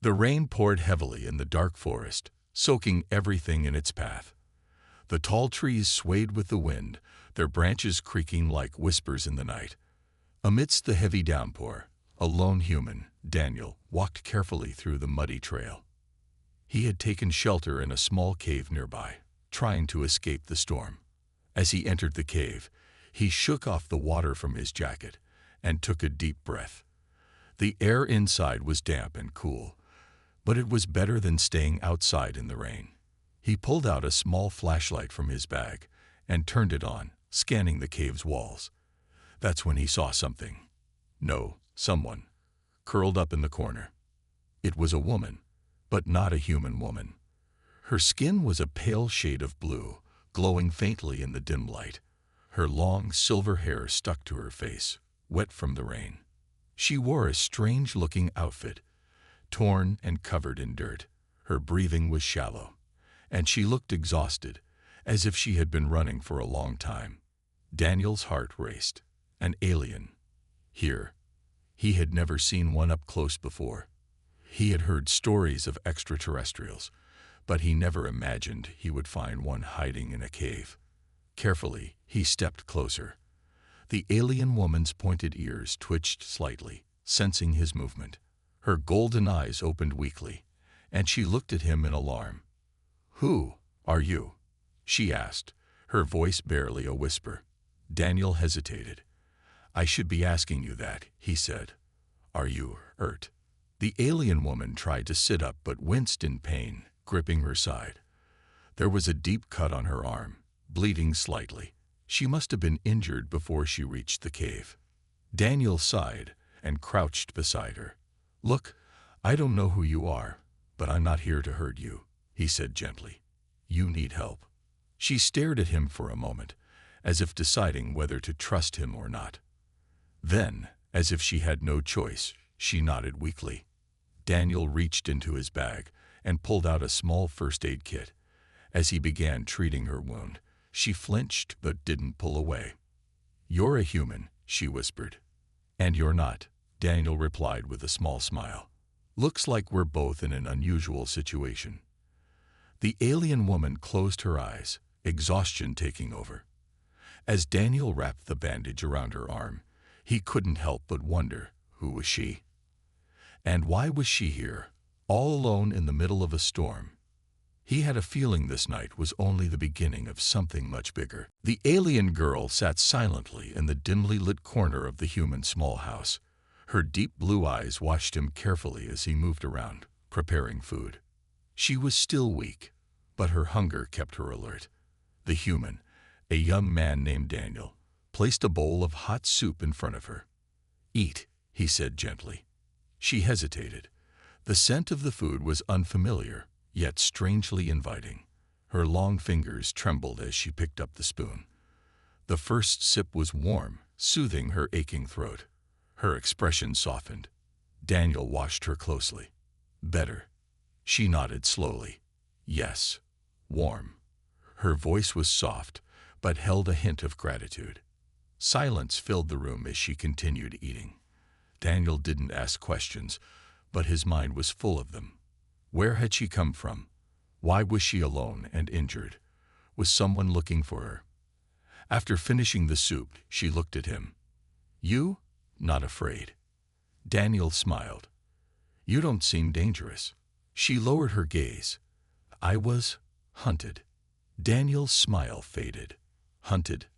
The rain poured heavily in the dark forest, soaking everything in its path. The tall trees swayed with the wind, their branches creaking like whispers in the night. Amidst the heavy downpour, a lone human, Daniel, walked carefully through the muddy trail. He had taken shelter in a small cave nearby, trying to escape the storm. As he entered the cave, he shook off the water from his jacket and took a deep breath. The air inside was damp and cool, but it was better than staying outside in the rain. He pulled out a small flashlight from his bag and turned it on, scanning the cave's walls. That's when he saw something. No, someone, curled up in the corner. It was a woman, but not a human woman. Her skin was a pale shade of blue, glowing faintly in the dim light. Her long silver hair stuck to her face, wet from the rain. She wore a strange-looking outfit, torn and covered in dirt. Her breathing was shallow, and she looked exhausted, as if she had been running for a long time. Daniel's heart raced. An alien. Here. He had never seen one up close before. He had heard stories of extraterrestrials, but he never imagined he would find one hiding in a cave. Carefully, he stepped closer. The alien woman's pointed ears twitched slightly, sensing his movement. Her golden eyes opened weakly, and she looked at him in alarm. "Who are you?" she asked, her voice barely a whisper. Daniel hesitated. "I should be asking you that," he said. "Are you hurt?" The alien woman tried to sit up but winced in pain, gripping her side. There was a deep cut on her arm, bleeding slightly. She must have been injured before she reached the cave. Daniel sighed and crouched beside her. "Look, I don't know who you are, but I'm not here to hurt you," he said gently. "You need help." She stared at him for a moment, as if deciding whether to trust him or not. Then, as if she had no choice, she nodded weakly. Daniel reached into his bag and pulled out a small first aid kit. As he began treating her wound, she flinched but didn't pull away. "You're a human," she whispered. "And you're not," Daniel replied with a small smile. "Looks like we're both in an unusual situation." The alien woman closed her eyes, exhaustion taking over. As Daniel wrapped the bandage around her arm, he couldn't help but wonder, who was she? And why was she here, all alone in the middle of a storm? He had a feeling this night was only the beginning of something much bigger. The alien girl sat silently in the dimly lit corner of the human small house. Her deep blue eyes watched him carefully as he moved around, preparing food. She was still weak, but her hunger kept her alert. The human, a young man named Daniel, placed a bowl of hot soup in front of her. "Eat," he said gently. She hesitated. The scent of the food was unfamiliar, yet strangely inviting. Her long fingers trembled as she picked up the spoon. The first sip was warm, soothing her aching throat. Her expression softened. Daniel watched her closely. "Better." She nodded slowly. "Yes, warm." Her voice was soft, but held a hint of gratitude. Silence filled the room as she continued eating. Daniel didn't ask questions, but his mind was full of them. Where had she come from? Why was she alone and injured? Was someone looking for her? After finishing the soup, she looked at him. "You? Not afraid?" Daniel smiled. "You don't seem dangerous." She lowered her gaze. "I was hunted." Daniel's smile faded. "Hunted?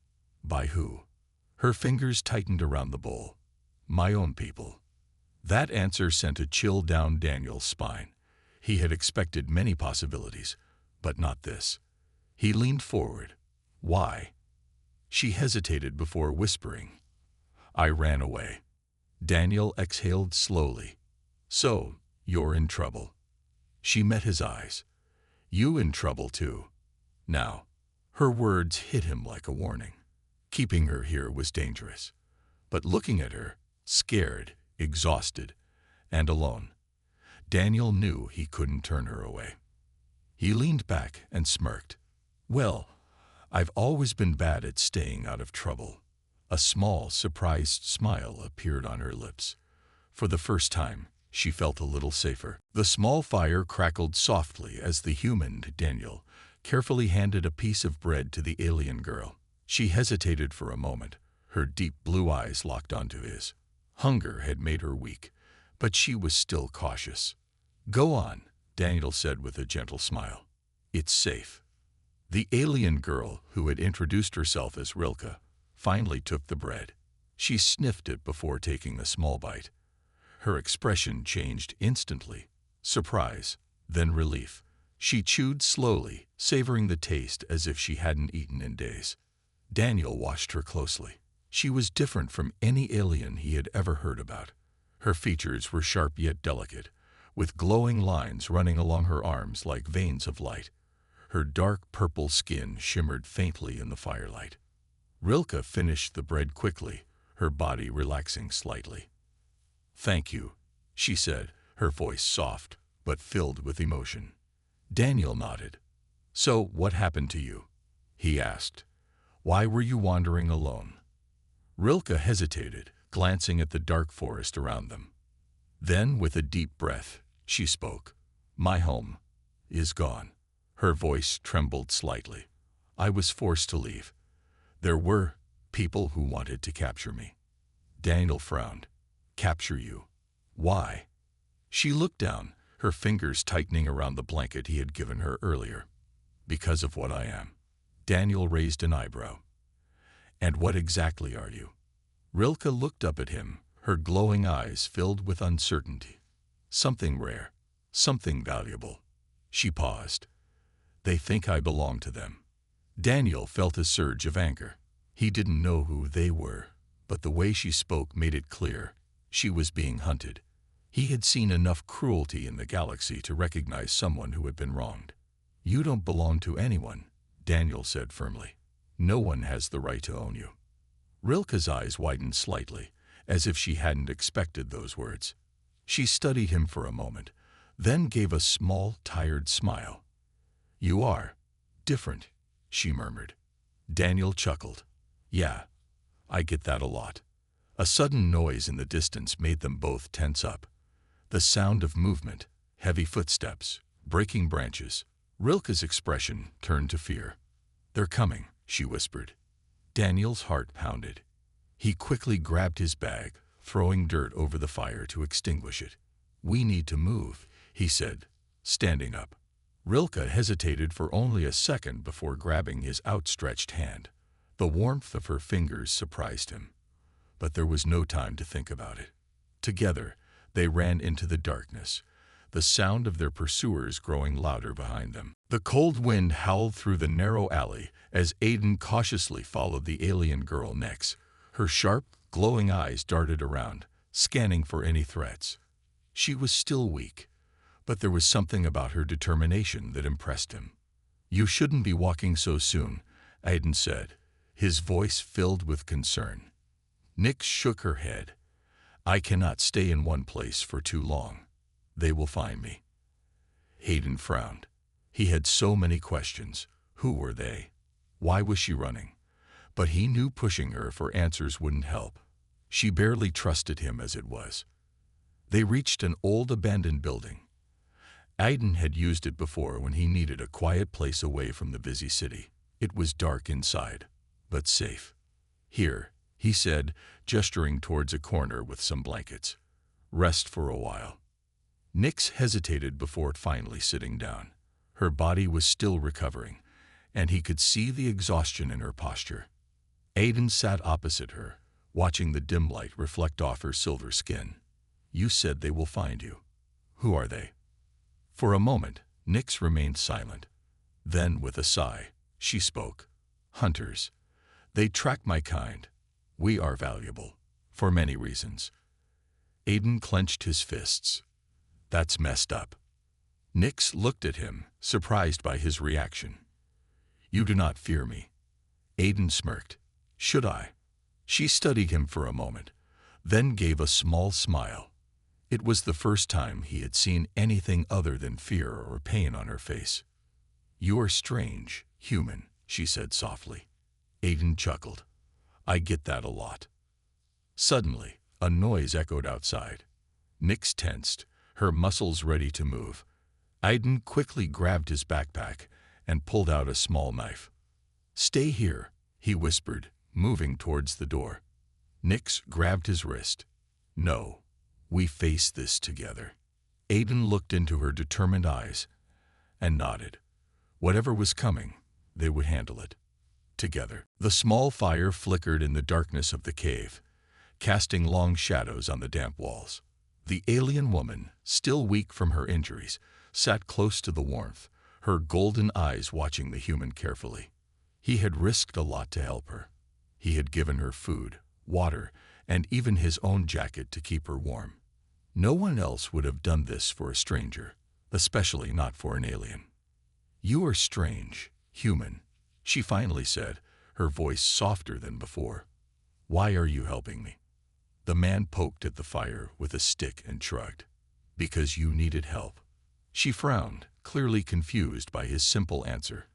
By who?" Her fingers tightened around the bowl. "My own people." That answer sent a chill down Daniel's spine. He had expected many possibilities, but not this. He leaned forward. "Why?" She hesitated before whispering. "I ran away." Daniel exhaled slowly. "So, you're in trouble." She met his eyes. "You in trouble too." Now, her words hit him like a warning. Keeping her here was dangerous. But looking at her, scared, exhausted, and alone, Daniel knew he couldn't turn her away. He leaned back and smirked. "Well, I've always been bad at staying out of trouble." A small, surprised smile appeared on her lips. For the first time, she felt a little safer. The small fire crackled softly as the human, Daniel, carefully handed a piece of bread to the alien girl. She hesitated for a moment, her deep blue eyes locked onto his. Hunger had made her weak, but she was still cautious. "Go on," Daniel said with a gentle smile. "It's safe." The alien girl, who had introduced herself as Rilke, finally took the bread. She sniffed it before taking a small bite. Her expression changed instantly. Surprise, then relief. She chewed slowly, savoring the taste as if she hadn't eaten in days. Daniel watched her closely. She was different from any alien he had ever heard about. Her features were sharp yet delicate, with glowing lines running along her arms like veins of light. Her dark purple skin shimmered faintly in the firelight. Rilke finished the bread quickly, her body relaxing slightly. "Thank you," she said, her voice soft but filled with emotion. Daniel nodded. "So what happened to you?" he asked. "Why were you wandering alone?" Rilke hesitated, glancing at the dark forest around them. Then, with a deep breath, she spoke. "My home is gone." Her voice trembled slightly. "I was forced to leave. There were people who wanted to capture me." Daniel frowned. "Capture you? Why?" She looked down, her fingers tightening around the blanket he had given her earlier. "Because of what I am." Daniel raised an eyebrow. "And what exactly are you?" Rilke looked up at him, her glowing eyes filled with uncertainty. "Something rare, something valuable." She paused. "They think I belong to them." Daniel felt a surge of anger. He didn't know who they were, but the way she spoke made it clear she was being hunted. He had seen enough cruelty in the galaxy to recognize someone who had been wronged. "You don't belong to anyone," Daniel said firmly. "No one has the right to own you." Rilke's eyes widened slightly, as if she hadn't expected those words. She studied him for a moment, then gave a small, tired smile. "You are different," she murmured. Daniel chuckled. "Yeah, I get that a lot." A sudden noise in the distance made them both tense up. The sound of movement, heavy footsteps, breaking branches. Rilke's expression turned to fear. "They're coming," she whispered. Daniel's heart pounded. He quickly grabbed his bag, throwing dirt over the fire to extinguish it. "We need to move," he said, standing up. Rilke hesitated for only a second before grabbing his outstretched hand. The warmth of her fingers surprised him. But there was no time to think about it. Together, they ran into the darkness, the sound of their pursuers growing louder behind them. The cold wind howled through the narrow alley as Aiden cautiously followed the alien girl next. Her sharp, glowing eyes darted around, scanning for any threats. She was still weak, but there was something about her determination that impressed him. "You shouldn't be walking so soon," Aiden said, his voice filled with concern. Nyx shook her head. "I cannot stay in one place for too long. They will find me." Hayden frowned. He had so many questions. Who were they? Why was she running? But he knew pushing her for answers wouldn't help. She barely trusted him as it was. They reached an old abandoned building. Aiden had used it before when he needed a quiet place away from the busy city. It was dark inside, but safe. "Here," he said, gesturing towards a corner with some blankets. "Rest for a while." Nyx hesitated before finally sitting down. Her body was still recovering, and he could see the exhaustion in her posture. Aiden sat opposite her, watching the dim light reflect off her silver skin. "You said they will find you. Who are they?" For a moment, Nyx remained silent. Then, with a sigh, she spoke. "Hunters. They track my kind. We are valuable, for many reasons." Aiden clenched his fists. "That's messed up." Nyx looked at him, surprised by his reaction. "You do not fear me." Aiden smirked. "Should I?" She studied him for a moment, then gave a small smile. It was the first time he had seen anything other than fear or pain on her face. "You are strange, human," she said softly. Aiden chuckled. "I get that a lot." Suddenly, a noise echoed outside. Nyx tensed, her muscles ready to move. Aiden quickly grabbed his backpack and pulled out a small knife. "Stay here," he whispered, moving towards the door. Nyx grabbed his wrist. "No, we face this together." Aiden looked into her determined eyes and nodded. Whatever was coming, they would handle it. Together. The small fire flickered in the darkness of the cave, casting long shadows on the damp walls. The alien woman, still weak from her injuries, sat close to the warmth, her golden eyes watching the human carefully. He had risked a lot to help her. He had given her food, water, and even his own jacket to keep her warm. No one else would have done this for a stranger, especially not for an alien. "You are strange, human," she finally said, her voice softer than before. "Why are you helping me?" The man poked at the fire with a stick and shrugged. "Because you needed help." She frowned, clearly confused by his simple answer.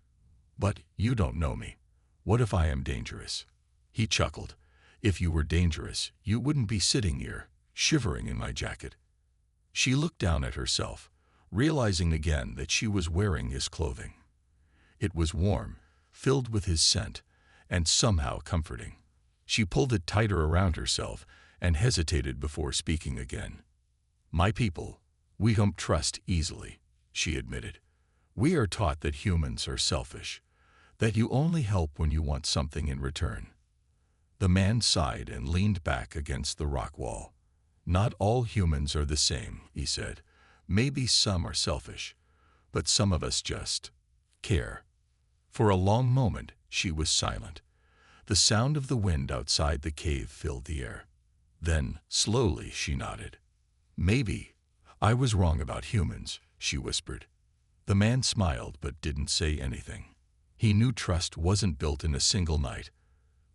"But you don't know me. What if I am dangerous?" He chuckled. "If you were dangerous, you wouldn't be sitting here, shivering in my jacket." She looked down at herself, realizing again that she was wearing his clothing. It was warm, filled with his scent, and somehow comforting. She pulled it tighter around herself and hesitated before speaking again. "My people, we don't trust easily," she admitted. "We are taught that humans are selfish, that you only help when you want something in return." The man sighed and leaned back against the rock wall. "Not all humans are the same," he said. "Maybe some are selfish, but some of us just care." For a long moment, she was silent. The sound of the wind outside the cave filled the air. Then, slowly, she nodded. "Maybe I was wrong about humans," she whispered. The man smiled but didn't say anything. He knew trust wasn't built in a single night.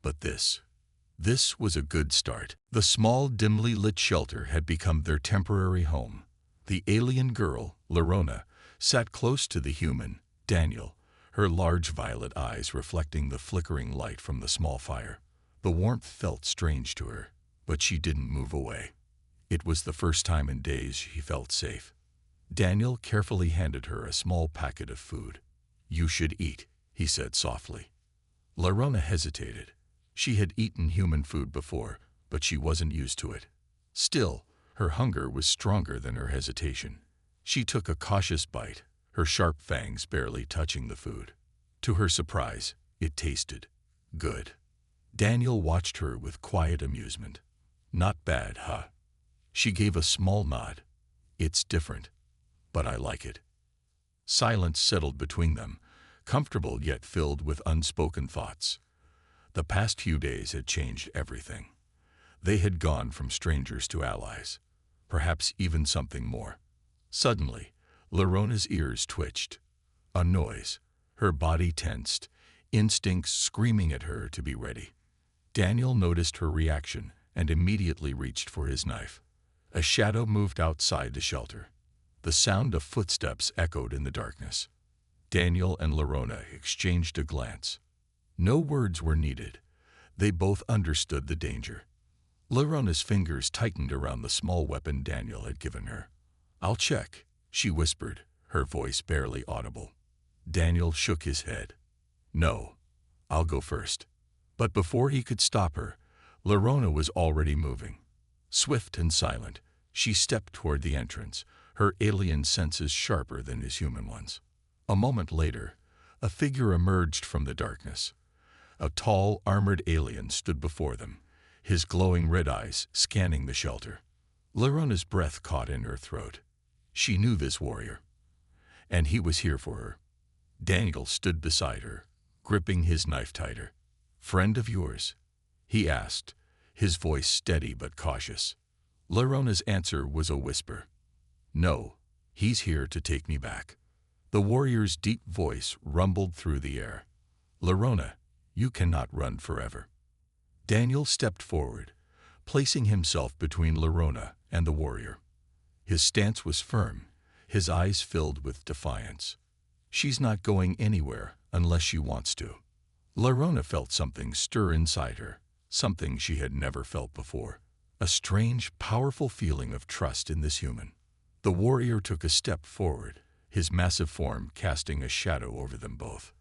But this was a good start. The small, dimly lit shelter had become their temporary home. The alien girl, Lerona, sat close to the human, Daniel, her large violet eyes reflecting the flickering light from the small fire. The warmth felt strange to her, but she didn't move away. It was the first time in days she felt safe. Daniel carefully handed her a small packet of food. "You should eat," he said softly. Lerona hesitated. She had eaten human food before, but she wasn't used to it. Still, her hunger was stronger than her hesitation. She took a cautious bite, her sharp fangs barely touching the food. To her surprise, it tasted good. Daniel watched her with quiet amusement. "Not bad, huh?" She gave a small nod. "It's different, but I like it." Silence settled between them, comfortable yet filled with unspoken thoughts. The past few days had changed everything. They had gone from strangers to allies, perhaps even something more. Suddenly, Lerona's ears twitched. A noise. Her body tensed, instincts screaming at her to be ready. Daniel noticed her reaction and immediately reached for his knife. A shadow moved outside the shelter. The sound of footsteps echoed in the darkness. Daniel and Lerona exchanged a glance. No words were needed. They both understood the danger. Lerona's fingers tightened around the small weapon Daniel had given her. "I'll check," she whispered, her voice barely audible. Daniel shook his head. "No, I'll go first." But before he could stop her, Lerona was already moving. Swift and silent, she stepped toward the entrance, her alien senses sharper than his human ones. A moment later, a figure emerged from the darkness. A tall, armored alien stood before them, his glowing red eyes scanning the shelter. Lerona's breath caught in her throat. She knew this warrior, and he was here for her. Daniel stood beside her, gripping his knife tighter. "Friend of yours?" he asked, his voice steady but cautious. Lerona's answer was a whisper. "No, he's here to take me back." The warrior's deep voice rumbled through the air. "Lerona, you cannot run forever." Daniel stepped forward, placing himself between Lerona and the warrior. His stance was firm, his eyes filled with defiance. "She's not going anywhere unless she wants to." Lerona felt something stir inside her, something she had never felt before. a strange, powerful feeling of trust in this human. The warrior took a step forward, his massive form casting a shadow over them both.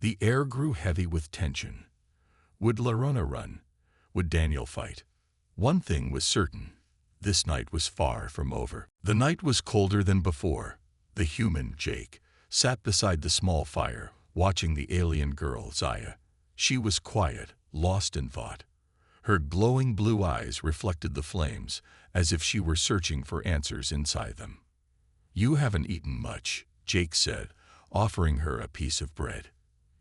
The air grew heavy with tension. Would Larona run? Would Daniel fight? One thing was certain. This night was far from over. The night was colder than before. The human, Jake, sat beside the small fire, watching the alien girl, Zaya. She was quiet, lost in thought. Her glowing blue eyes reflected the flames, as if she were searching for answers inside them. "You haven't eaten much," Jake said, offering her a piece of bread.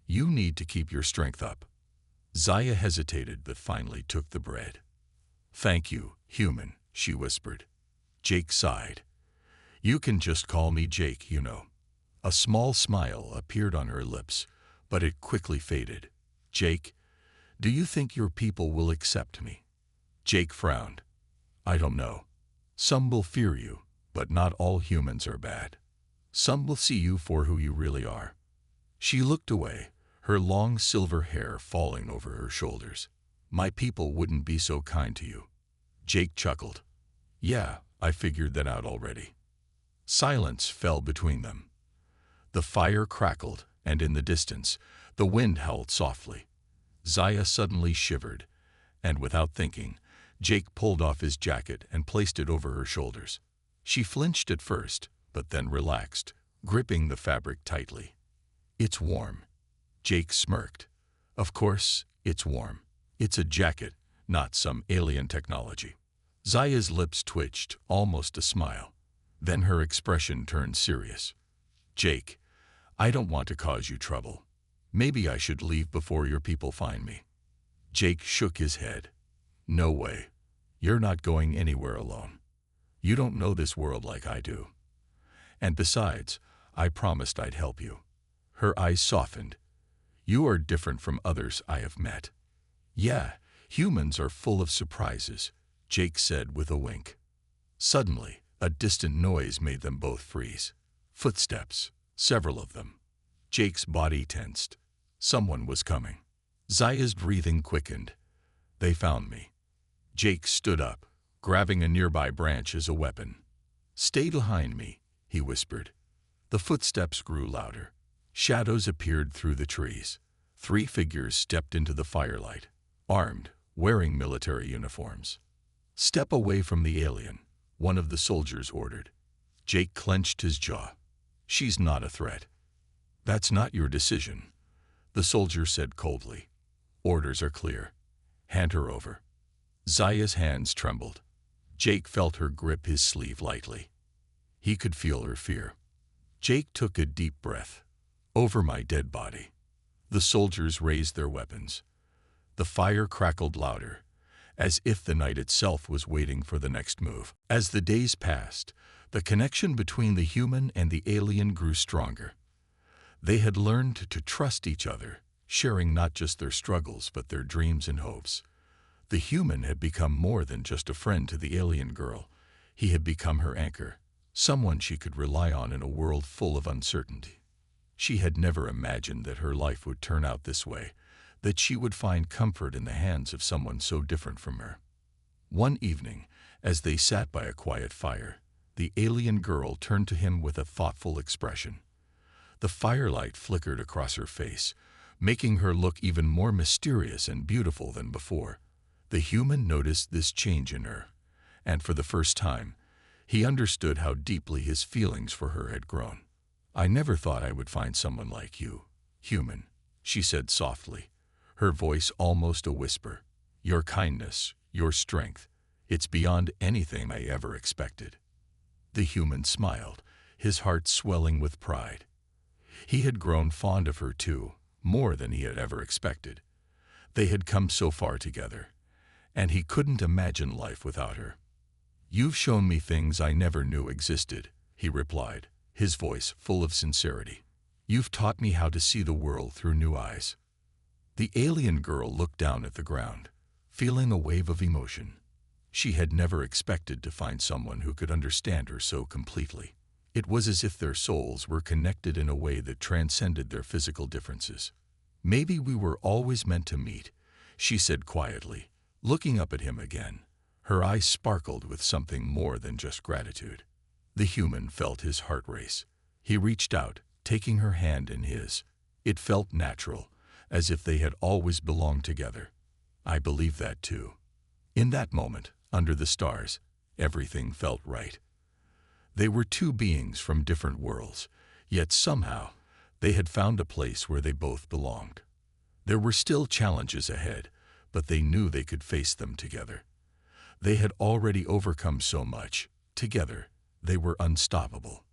"You need to keep your strength up." Zaya hesitated but finally took the bread. "Thank you, human," she whispered. Jake sighed. "You can just call me Jake, you know." A small smile appeared on her lips, but it quickly faded. "Jake, do you think your people will accept me?" Jake frowned. "I don't know. Some will fear you, but not all humans are bad. Some will see you for who you really are." She looked away, her long silver hair falling over her shoulders. "My people wouldn't be so kind to you." Jake chuckled. "Yeah, I figured that out already." Silence fell between them. The fire crackled, and in the distance, the wind howled softly. Zaya suddenly shivered, and without thinking, Jake pulled off his jacket and placed it over her shoulders. She flinched at first, but then relaxed, gripping the fabric tightly. "It's warm." Jake smirked. "Of course, it's warm. It's a jacket, not some alien technology." Zaya's lips twitched, almost a smile. Then her expression turned serious. "Jake, I don't want to cause you trouble. Maybe I should leave before your people find me." Jake shook his head. "No way. You're not going anywhere alone. You don't know this world like I do. And besides, I promised I'd help you." Her eyes softened. "You are different from others I have met." "Yeah, humans are full of surprises," Jake said with a wink. Suddenly, a distant noise made them both freeze. Footsteps, several of them. Jake's body tensed. Someone was coming. Zaya's breathing quickened. "They found me." Jake stood up, grabbing a nearby branch as a weapon. "Stay behind me," he whispered. The footsteps grew louder. Shadows appeared through the trees. 3 figures stepped into the firelight, armed, wearing military uniforms. "Step away from the alien," one of the soldiers ordered. Jake clenched his jaw. "She's not a threat." "That's not your decision," the soldier said coldly. "Orders are clear. Hand her over." Zaya's hands trembled. Jake felt her grip his sleeve lightly. He could feel her fear. Jake took a deep breath. "Over my dead body." The soldiers raised their weapons. The fire crackled louder, as if the night itself was waiting for the next move. As the days passed, the connection between the human and the alien grew stronger. They had learned to trust each other, sharing not just their struggles but their dreams and hopes. The human had become more than just a friend to the alien girl. He had become her anchor, someone she could rely on in a world full of uncertainty. She had never imagined that her life would turn out this way, that she would find comfort in the hands of someone so different from her. One evening, as they sat by a quiet fire, the alien girl turned to him with a thoughtful expression. The firelight flickered across her face, making her look even more mysterious and beautiful than before. The human noticed this change in her, and for the first time, he understood how deeply his feelings for her had grown. "I never thought I would find someone like you, human," she said softly, her voice almost a whisper. "Your kindness, your strength, it's beyond anything I ever expected." The human smiled, his heart swelling with pride. He had grown fond of her too, more than he had ever expected. They had come so far together, and he couldn't imagine life without her. "You've shown me things I never knew existed," he replied, his voice full of sincerity. "You've taught me how to see the world through new eyes." The alien girl looked down at the ground, feeling a wave of emotion. She had never expected to find someone who could understand her so completely. It was as if their souls were connected in a way that transcended their physical differences. "Maybe we were always meant to meet," she said quietly, looking up at him again, Her eyes sparkled with something more than just gratitude. The human felt his heart race. He reached out, taking her hand in his. It felt natural, as if they had always belonged together. I believe that too. In that moment, under the stars, everything felt right. They were two beings from different worlds, yet somehow they had found a place where they both belonged. There were still challenges ahead, but they knew they could face them together. They had already overcome so much. Together, they were unstoppable.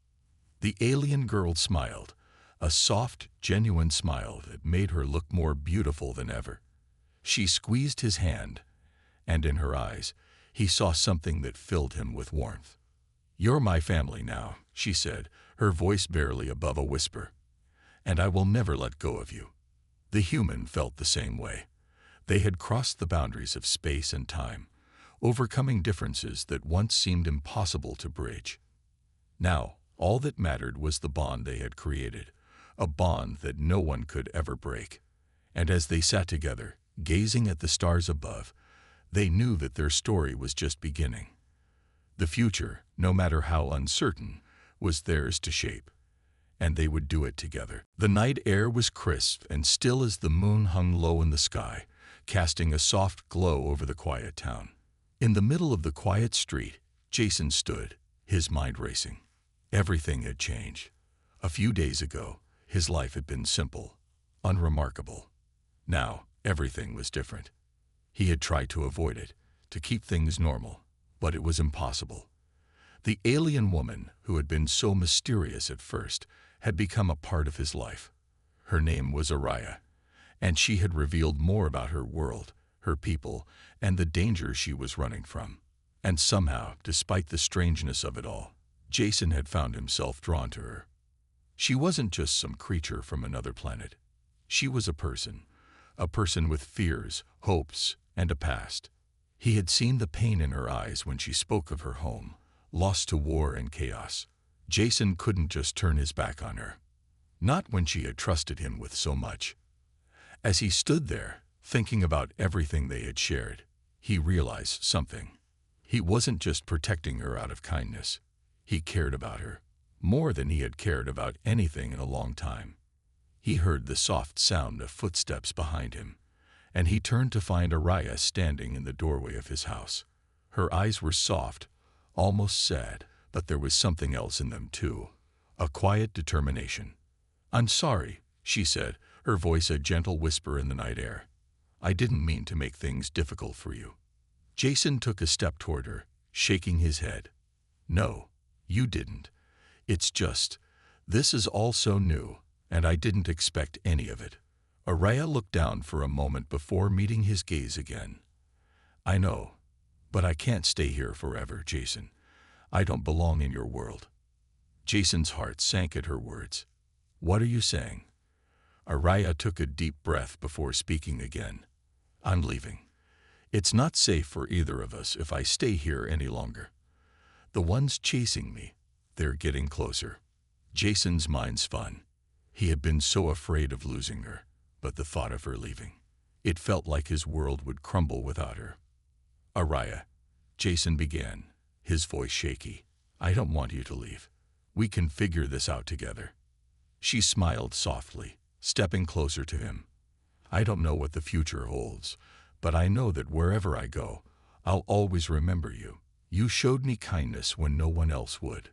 The alien girl smiled, a soft, genuine smile that made her look more beautiful than ever. She squeezed his hand, and in her eyes, he saw something that filled him with warmth. "You're my family now," she said, her voice barely above a whisper. "And I will never let go of you." The human felt the same way. They had crossed the boundaries of space and time, overcoming differences that once seemed impossible to bridge. Now, all that mattered was the bond they had created, a bond that no one could ever break. And as they sat together, gazing at the stars above, they knew that their story was just beginning. The future, no matter how uncertain, was theirs to shape, and they would do it together. The night air was crisp and still as the moon hung low in the sky, casting a soft glow over the quiet town. In the middle of the quiet street, Jason stood, his mind racing. Everything had changed. A few days ago, his life had been simple, unremarkable. Now, everything was different. He had tried to avoid it, to keep things normal, but it was impossible. The alien woman, who had been so mysterious at first, had become a part of his life. Her name was Araya, and she had revealed more about her world, her people, and the danger she was running from. And somehow, despite the strangeness of it all, Jason had found himself drawn to her. She wasn't just some creature from another planet. She was a person with fears, hopes, and a past. He had seen the pain in her eyes when she spoke of her home, lost to war and chaos. Jason couldn't just turn his back on her. Not when she had trusted him with so much. As he stood there, thinking about everything they had shared, he realized something. He wasn't just protecting her out of kindness. He cared about her, more than he had cared about anything in a long time. He heard the soft sound of footsteps behind him, and he turned to find Araya standing in the doorway of his house. Her eyes were soft, almost sad, but there was something else in them too, a quiet determination. "I'm sorry," she said, her voice a gentle whisper in the night air. "I didn't mean to make things difficult for you." Jason took a step toward her, shaking his head. "No, you didn't. It's just, this is all so new, and I didn't expect any of it." Araya looked down for a moment before meeting his gaze again. "I know, but I can't stay here forever, Jason. I don't belong in your world." Jason's heart sank at her words. "What are you saying?" Araya took a deep breath before speaking again. "I'm leaving. It's not safe for either of us if I stay here any longer. The ones chasing me, they're getting closer." Jason's mind spun. He had been so afraid of losing her, but the thought of her leaving, it felt like his world would crumble without her. "Araya," Jason began, his voice shaky, "I don't want you to leave. We can figure this out together." She smiled softly, stepping closer to him. "I don't know what the future holds, but I know that wherever I go, I'll always remember you. You showed me kindness when no one else would."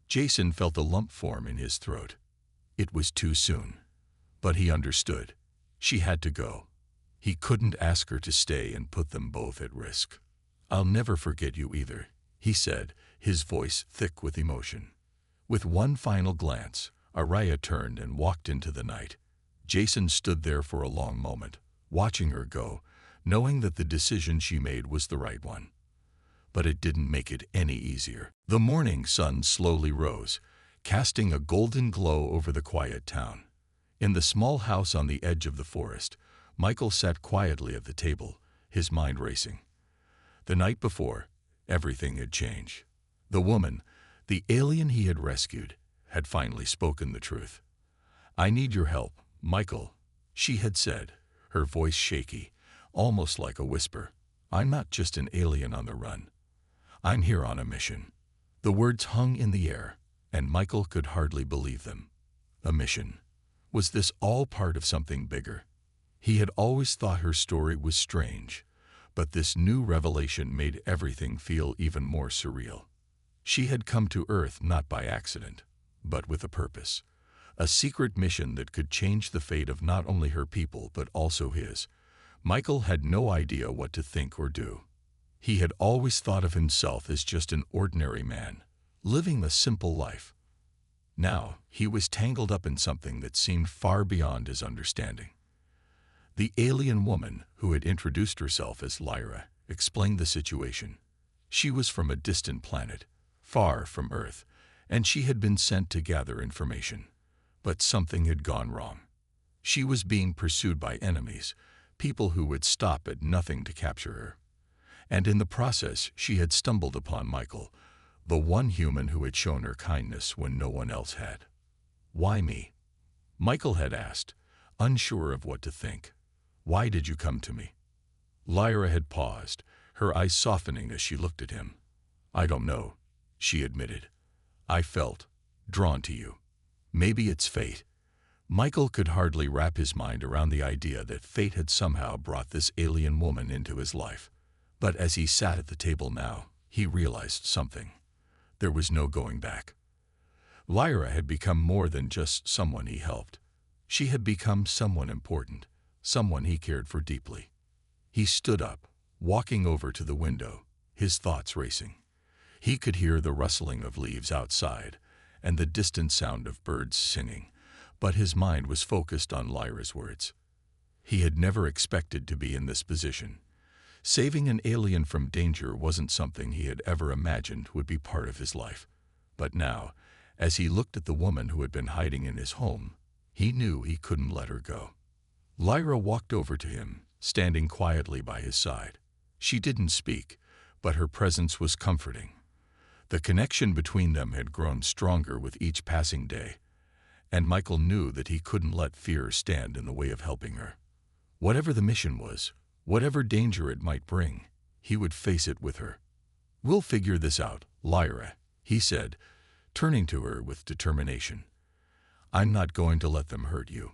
Jason felt a lump form in his throat. It was too soon, but he understood. She had to go. He couldn't ask her to stay and put them both at risk. "I'll never forget you either," he said, his voice thick with emotion. With one final glance, Araya turned and walked into the night. Jason stood there for a long moment, watching her go, knowing that the decision she made was the right one. But it didn't make it any easier. The morning sun slowly rose, casting a golden glow over the quiet town. In the small house on the edge of the forest, Michael sat quietly at the table, his mind racing. The night before, everything had changed. The woman, the alien he had rescued, had finally spoken the truth. "I need your help, Michael," she had said, her voice shaky, almost like a whisper. I'm not just an alien on the run. I'm here on a mission." The words hung in the air, and Michael could hardly believe them. A mission. Was this all part of something bigger? He had always thought her story was strange, but this new revelation made everything feel even more surreal. She had come to Earth not by accident, but with a purpose. A secret mission that could change the fate of not only her people but also his. Michael had no idea what to think or do. He had always thought of himself as just an ordinary man, living a simple life. Now, he was tangled up in something that seemed far beyond his understanding. The alien woman, who had introduced herself as Lyra, explained the situation. She was from a distant planet, far from Earth, and she had been sent to gather information. But something had gone wrong. She was being pursued by enemies, people who would stop at nothing to capture her. And in the process, she had stumbled upon Michael, the one human who had shown her kindness when no one else had. "Why me?" Michael had asked, unsure of what to think. "Why did you come to me?" Lyra had paused, her eyes softening as she looked at him. "I don't know," she admitted. "I felt drawn to you. Maybe it's fate." Michael could hardly wrap his mind around the idea that fate had somehow brought this alien woman into his life. But as he sat at the table now, he realized something. There was no going back. Lyra had become more than just someone he helped. She had become someone important, someone he cared for deeply. He stood up, walking over to the window, his thoughts racing. He could hear the rustling of leaves outside and the distant sound of birds singing, but his mind was focused on Lyra's words. He had never expected to be in this position. Saving an alien from danger wasn't something he had ever imagined would be part of his life. But now, as he looked at the woman who had been hiding in his home, he knew he couldn't let her go. Lyra walked over to him, standing quietly by his side. She didn't speak, but her presence was comforting. The connection between them had grown stronger with each passing day, and Michael knew that he couldn't let fear stand in the way of helping her. Whatever the mission was, whatever danger it might bring, he would face it with her. "We'll figure this out, Lyra," he said, turning to her with determination. "I'm not going to let them hurt you."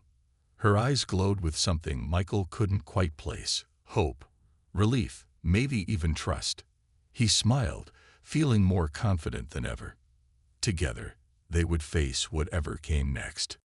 Her eyes glowed with something Michael couldn't quite place: hope, relief, maybe even trust. He smiled, feeling more confident than ever. Together, they would face whatever came next.